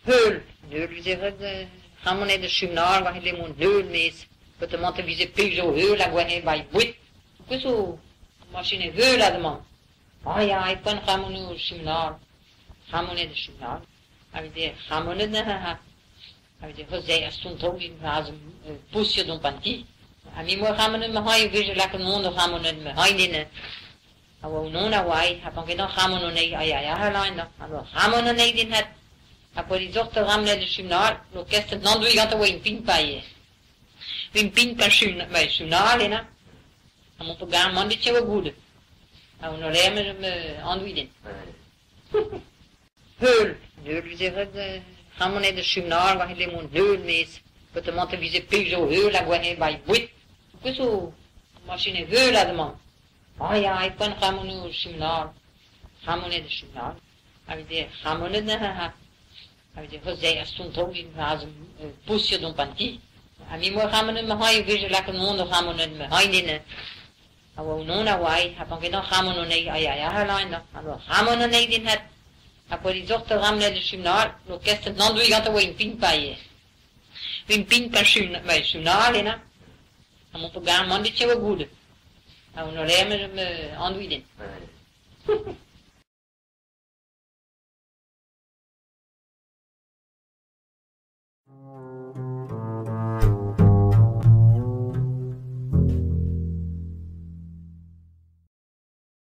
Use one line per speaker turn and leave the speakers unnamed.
Heul. Heul, we zeggen, gaan we naar de journaal, waar je helemaal heul mees. Dat de man te wiezen peuzo heul, en waar je bij buit. Zo, machine heul aan de man. Ah ja, ik kan gaan we naar de journaal. Gaan we naar de journaal. En we zeggen, gaan we naar en we zeggen, zij stond ook in een poesje dan pantie. En nu gaan we naar mijn haai, we lekker nodig, gaan we naar mijn haai in. En we noemen wij, en dan gaan we naar nee, ja, helaas dan. En dan gaan we naar nee in het. En voor die zocht gaan we naar de journaal, dan kerst het dan doe je altijd wel een pin bij je. Een pin kan bij journaal, hè. En moet ook gaan, man, dit is wel goed. En we nog remmen me aandoen. Heul. Heul, we zeggen, gaan we naar de journaal, waar je helemaal heul mees. Dat de man te wiezen peuzo heul, en waar je bij buit. Zo, machine heul aan de man. Ah ja, ik kan gaan we naar de journaal. Gaan we naar de journaal. En we zeggen, gaan we naar en we zeggen, zij stond ook in een poesje dan pantie. En nu gaan we naar mijn haai, we lekker nodig, gaan we naar mijn haai in. En we noemen wij, en dan gaan we naar nee, ja, helaas dan. En dan gaan we naar nee in het. En voor die zocht gaan we naar de journaal, dan kerst het dan doe je altijd wel een pin bij je. Een pin kan bij journaal, hè. En moet ook gaan, man, dit is wel goed. En we nog remmen me aandoen.